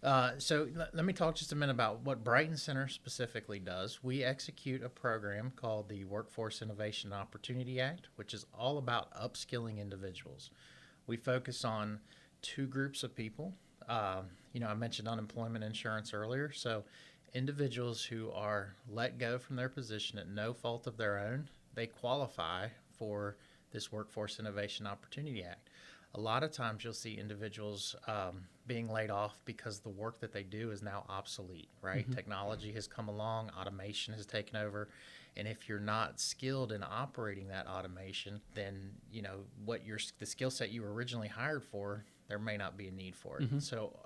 Let me talk just a minute about what Brighton Center specifically does. We execute a program called the Workforce Innovation Opportunity Act, which is all about upskilling individuals. We focus on two groups of people. I mentioned unemployment insurance earlier. So, individuals who are let go from their position at no fault of their own, they qualify for this Workforce Innovation Opportunity Act. A lot of times you'll see individuals being laid off because the work that they do is now obsolete, right? Mm-hmm. Technology has come along, automation has taken over, and if you're not skilled in operating that automation, then the skill set you were originally hired for, there may not be a need for it. Mm-hmm.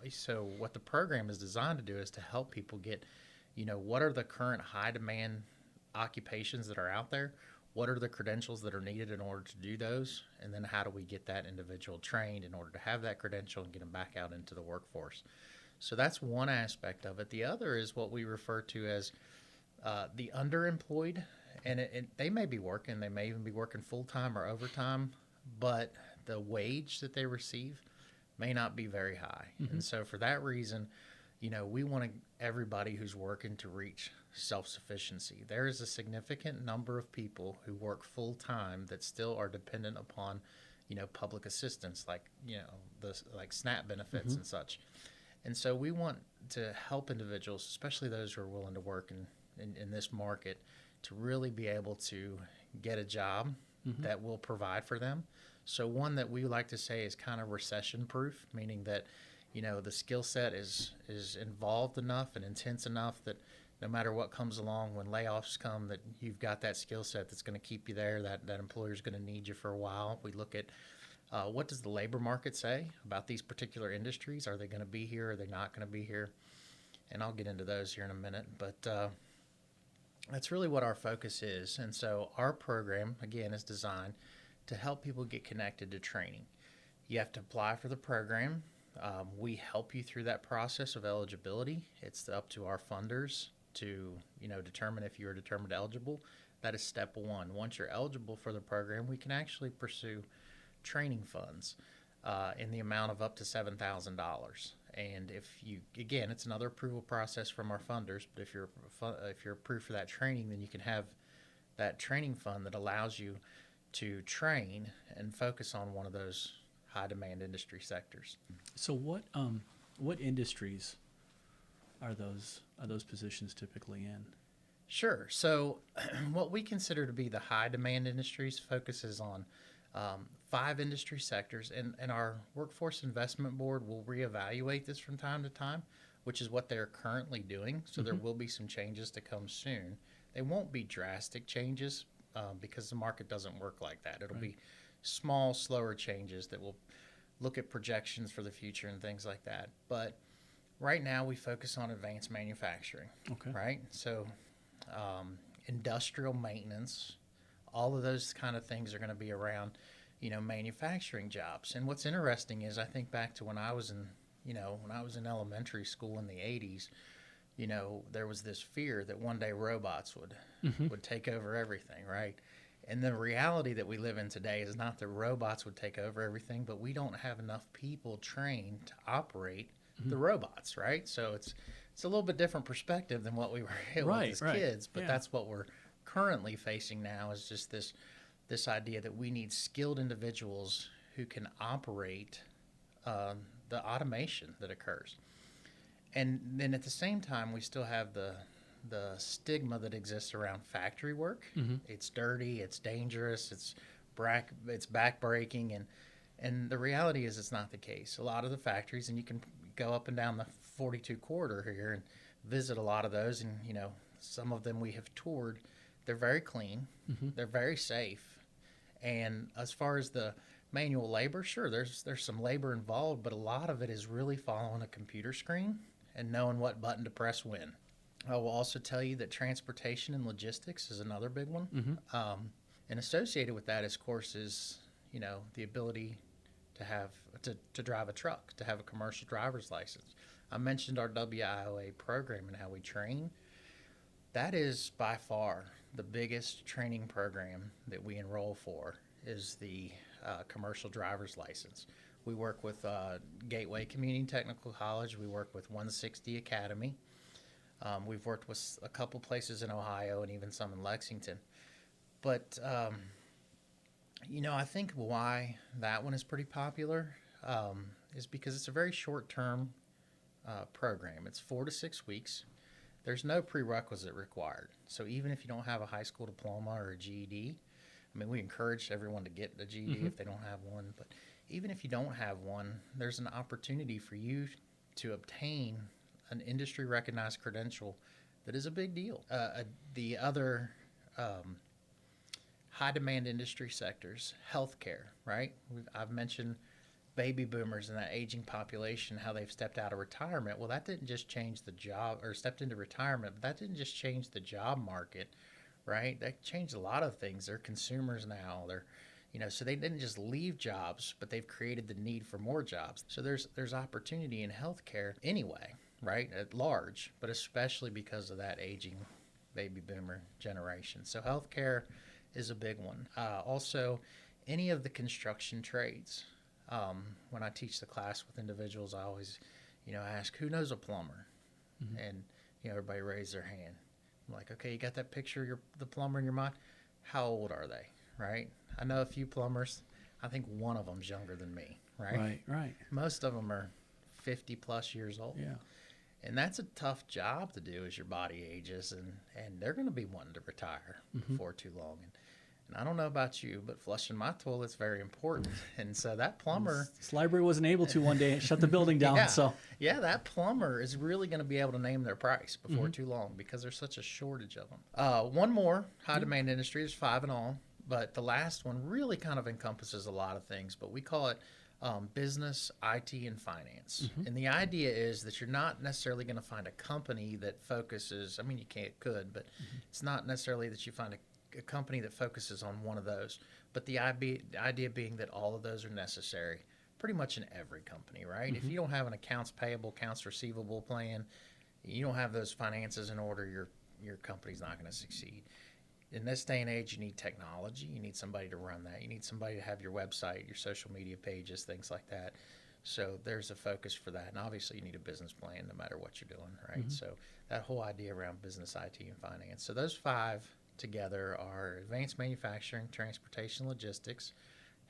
So what the program is designed to do is to help people get, what are the current high demand occupations that are out there? What are the credentials that are needed in order to do those? And then how do we get that individual trained in order to have that credential and get them back out into the workforce? So that's one aspect of it. The other is what we refer to as the underemployed. And they may be working, they may even be working full time or overtime, but the wage that they receive may not be very high. Mm-hmm. And so for that reason, we want everybody who's working to reach self sufficiency. There is a significant number of people who work full time that still are dependent upon, public assistance like, like SNAP benefits Mm-hmm. and such. And so we want to help individuals, especially those who are willing to work in this market, to really be able to get a job Mm-hmm. that will provide for them. So one that we like to say is kind of recession proof, meaning that the skill set is involved enough and intense enough that no matter what comes along, when layoffs come, that you've got that skill set that's going to keep you there, that employer is going to need you for a while. We look at what does the labor market say about these particular industries? Are they going to be here? Are they not going to be here? And I'll get into those here in a minute. But that's really what our focus is. And so our program, again, is designed to help people get connected to training. You have to apply for the program. We help you through that process of eligibility. It's up to our funders to determine if you are determined eligible. That is step one. Once you're eligible for the program, we can actually pursue training funds in the amount of up to $7,000. And again, it's another approval process from our funders. But if you're approved for that training, then you can have that training fund that allows you to train and focus on one of those high demand industry sectors. So what industries are those positions typically in? Sure. So, what we consider to be the high demand industries focuses on 5 industry sectors, and our Workforce Investment Board will reevaluate this from time to time, which is what they're currently doing. So, there Mm-hmm. will be some changes to come soon. They won't be drastic changes because the market doesn't work like that. It'll Right. be small, slower changes that will look at projections for the future and things like that. But right now, we focus on advanced manufacturing, Okay. right? So, industrial maintenance, all of those kind of things are going to be around, manufacturing jobs. And what's interesting is I think back to when I was in elementary school in the 80s, there was this fear that one day robots would Mm-hmm. would take over everything, right? And the reality that we live in today is not that robots would take over everything, but we don't have enough people trained to operate Mm-hmm. the robots, right? So it's a little bit different perspective than what we were hit with Right. as Right. kids, but Yeah. that's what we're currently facing now is just this idea that we need skilled individuals who can operate the automation that occurs. And then at the same time, we still have the stigma that exists around factory work. Mm-hmm. It's dirty, it's dangerous, it's backbreaking, and the reality is it's not the case. A lot of the factories, and you can go up and down the 42 corridor here and visit a lot of those, and some of them we have toured. They're very clean, Mm-hmm. they're very safe, and as far as the manual labor, sure, there's some labor involved, but a lot of it is really following a computer screen and knowing what button to press when. I will also tell you that transportation and logistics is another big one. Mm-hmm. And associated with that, of course, is the ability to have to drive a truck, to have a commercial driver's license. I mentioned our WIOA program and how we train. That is by far the biggest training program that we enroll for is the commercial driver's license. We work with Gateway Community Technical College. We work with 160 Academy. We've worked with a couple places in Ohio and even some in Lexington. But, I think why that one is pretty popular is because it's a very short-term program. It's 4 to 6 weeks. There's no prerequisite required. So even if you don't have a high school diploma or a GED, I mean, we encourage everyone to get a GED if they don't have one. But even if you don't have one, there's an opportunity for you to obtain an industry-recognized credential that is a big deal. The other high-demand industry sectors, healthcare, right? I've mentioned baby boomers and that aging population, how they've stepped out of retirement. Well, that didn't just change the job, or stepped into retirement, but that didn't just change the job market, right? That changed a lot of things. They're consumers now. So they didn't just leave jobs, but they've created the need for more jobs. So there's opportunity in healthcare anyway, right, at large, but especially because of that aging baby boomer generation. So healthcare is a big one. Also, any of the construction trades. When I teach the class with individuals, I always, ask, who knows a plumber? And, everybody raise their hand. I'm like, okay, you got that picture of the plumber in your mind? How old are they, right? I know a few plumbers. I think one of them's younger than me, right? Right. Most of them are 50-plus years old. Yeah. And that's a tough job to do as your body ages, and they're going to be wanting to retire before too long. And I don't know about you, but flushing my toilet's very important. And so that plumber... This library wasn't able to one day. It shut the building down. Yeah, that plumber is really going to be able to name their price before too long because there's such a shortage of them. One more high-demand industry is 5 and all, but the last one really kind of encompasses a lot of things, but we call it business, IT, and finance. And the idea is that you're not necessarily going to find a company that focuses... I mean, you could, but it's not necessarily that you find a company that focuses on one of those, but the idea being that all of those are necessary pretty much in every company, right? If you don't have an accounts payable, accounts receivable plan, you don't have those finances in order, your company's not going to succeed. In this day and age, you need technology. You need somebody to run that. You need somebody to have your website, your social media pages, things like that. So there's a focus for that. And obviously, you need a business plan no matter what you're doing, right? So that whole idea around business, IT, and finance. So those 5 together are advanced manufacturing, transportation, logistics,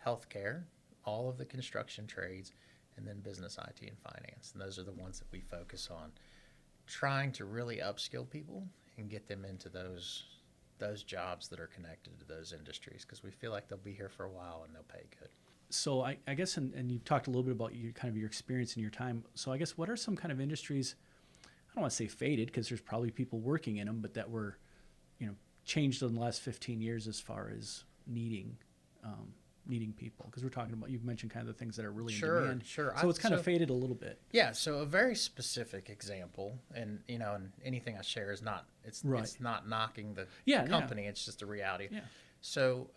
healthcare, all of the construction trades, and then business, IT, and finance. And those are the ones that we focus on, trying to really upskill people and get them into those jobs that are connected to those industries, because we feel like they'll be here for a while and they'll pay good. So I guess, and you've talked a little bit about your experience in your time. So I guess, what are some kind of industries, I don't want to say faded, because there's probably people working in them, but that were, changed in the last 15 years as far as needing people? Because we're talking about, you've mentioned kind of the things that are really in demand. Sure. So it's kind of faded a little bit. Yeah. So a very specific example, and and anything I share is not, it's not knocking the company. It's just a reality. Yeah. So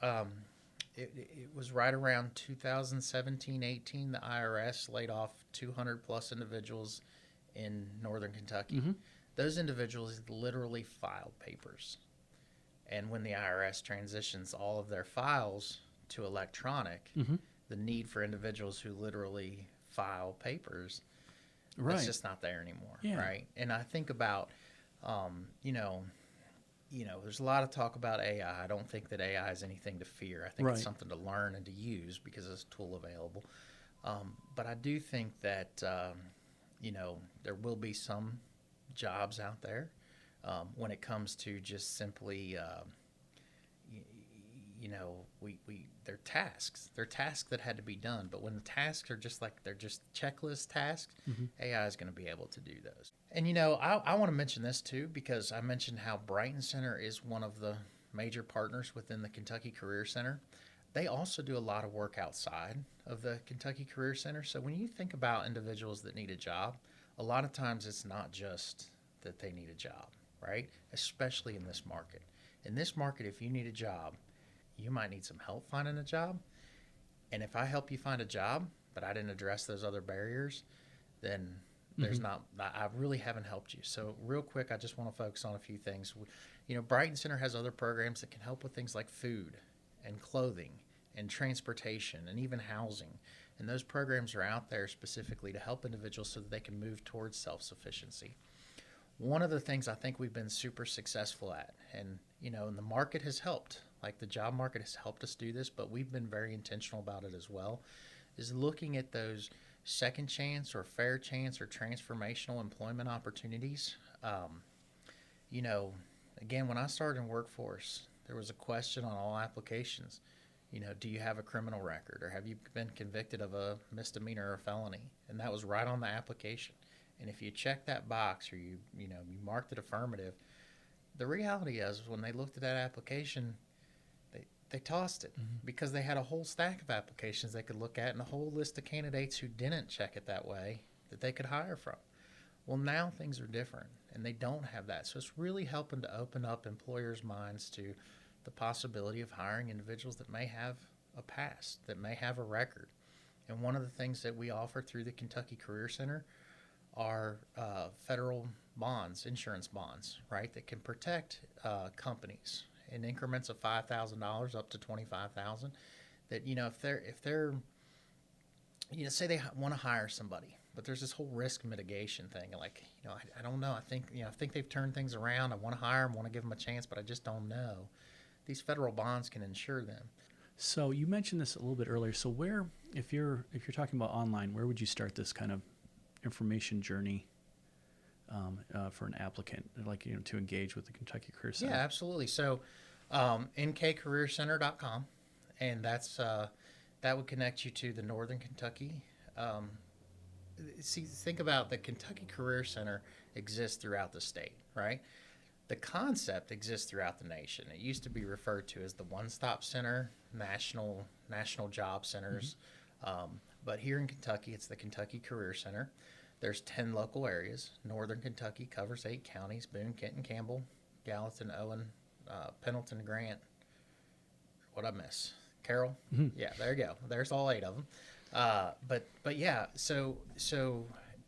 it was right around 2017-18. The IRS laid off 200 plus individuals in Northern Kentucky. Those individuals literally filed papers. And when the IRS transitions all of their files to electronic, the need for individuals who literally file papers, it's just not there anymore, right? And I think about, there's a lot of talk about AI. I don't think that AI is anything to fear. I think it's something to learn and to use because it's a tool available. But I do think that, there will be some jobs out there. When it comes to just simply, they're tasks. They're tasks that had to be done. But when the tasks are they're just checklist tasks, AI is going to be able to do those. And, I want to mention this too, because I mentioned how Brighton Center is one of the major partners within the Kentucky Career Center. They also do a lot of work outside of the Kentucky Career Center. So when you think about individuals that need a job, a lot of times it's not just that they need a job, right? Especially in this market. In this market, if you need a job, you might need some help finding a job. And if I help you find a job, but I didn't address those other barriers, then I really haven't helped you. So real quick, I just want to focus on a few things. Brighton Center has other programs that can help with things like food and clothing and transportation and even housing. And those programs are out there specifically to help individuals so that they can move towards self-sufficiency. One of the things I think we've been super successful at, and and the market has helped, like the job market has helped us do this, but we've been very intentional about it as well, is looking at those second chance or fair chance or transformational employment opportunities. You know, again, when I started in workforce, there was a question on all applications. Do you have a criminal record, or have you been convicted of a misdemeanor or felony? And that was right on the application. And if you check that box, or you marked it affirmative, the reality is when they looked at that application, they tossed it because they had a whole stack of applications they could look at and a whole list of candidates who didn't check it that way that they could hire from. Well, now things are different, and they don't have that. So it's really helping to open up employers' minds to the possibility of hiring individuals that may have a past, that may have a record. And one of the things that we offer through the Kentucky Career Center are federal bonds, insurance bonds, right, that can protect companies in increments of $5,000 up to $25,000. That if they're say they want to hire somebody, but there's this whole risk mitigation thing. Like I don't know. I think they've turned things around. I want to hire them, want to give them a chance, but I just don't know. These federal bonds can insure them. So you mentioned this a little bit earlier. So where, if you're talking about online, where would you start this kind of information journey for an applicant, like to engage with the Kentucky Career Center? Yeah, absolutely. So nkcareercenter.com, and that would connect you to the Northern Kentucky. Think about the Kentucky Career Center exists throughout the state, right? The concept exists throughout the nation. It used to be referred to as the One-Stop Center, national job centers. But here in Kentucky, it's the Kentucky Career Center. There's 10 local areas. Northern Kentucky covers 8 counties: Boone, Kenton, Campbell, Gallatin, Owen, Pendleton, Grant. What'd I miss? Carroll? Yeah, there you go. There's all 8 of them. But yeah, so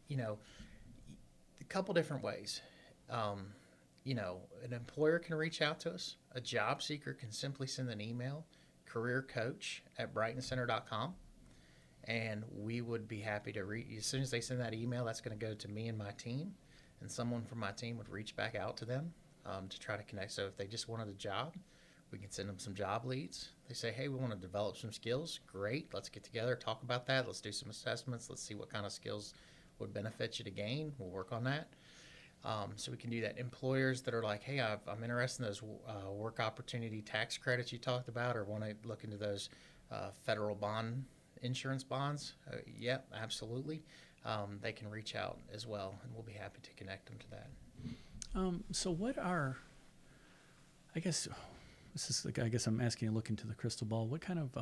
a couple different ways. An employer can reach out to us. A job seeker can simply send an email, careercoach@brightoncenter.com, and we would be happy to read. As soon as they send that email, that's going to go to me and my team, and someone from my team would reach back out to them to try to connect. So if they just wanted a job, we can send them some job leads. They say, hey, we want to develop some skills. Great. Let's get together, talk about that. Let's do some assessments. Let's see what kind of skills would benefit you to gain. We'll work on that. So we can do that. Employers that are like, hey, I'm interested in those work opportunity tax credits you talked about, or want to look into those federal bond insurance bonds. Yep, absolutely. They can reach out as well, and we'll be happy to connect them to that. So what are, I guess I'm asking you to look into the crystal ball. What kind of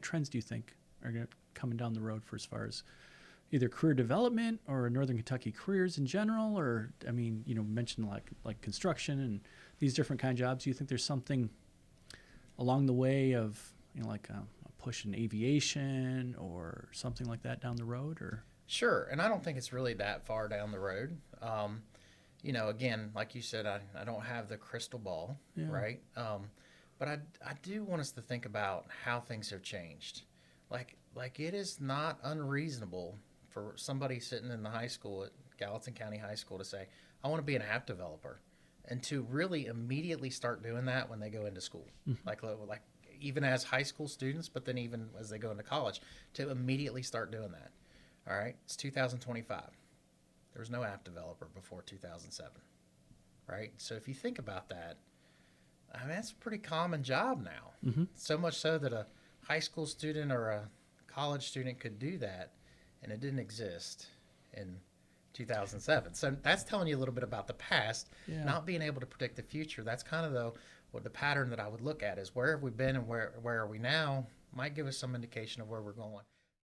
trends do you think are coming down the road for as far as either career development or Northern Kentucky careers in general? Or, I mean, mentioned like construction and these different kind of jobs. Do you think there's something along the way of, like a push in aviation or something like that down the road? Or Sure, and I don't think it's really that far down the road. Again, like you said, I don't have the crystal ball, right? But I do want us to think about how things have changed. Like it is not unreasonable for somebody sitting in the high school at Gallatin County High School to say, I want to be an app developer, and to really immediately start doing that when they go into school. Like even as high school students, but then even as they go into college, to immediately start doing that. All right, it's 2025. There was no app developer before 2007, right? So if you think about that, I mean, that's a pretty common job now. So much so that a high school student or a college student could do that, and it didn't exist in 2007. So that's telling you a little bit about the past, not being able to predict the future. That's kind of what the pattern that I would look at is where have we been and where are we now might give us some indication of where we're going.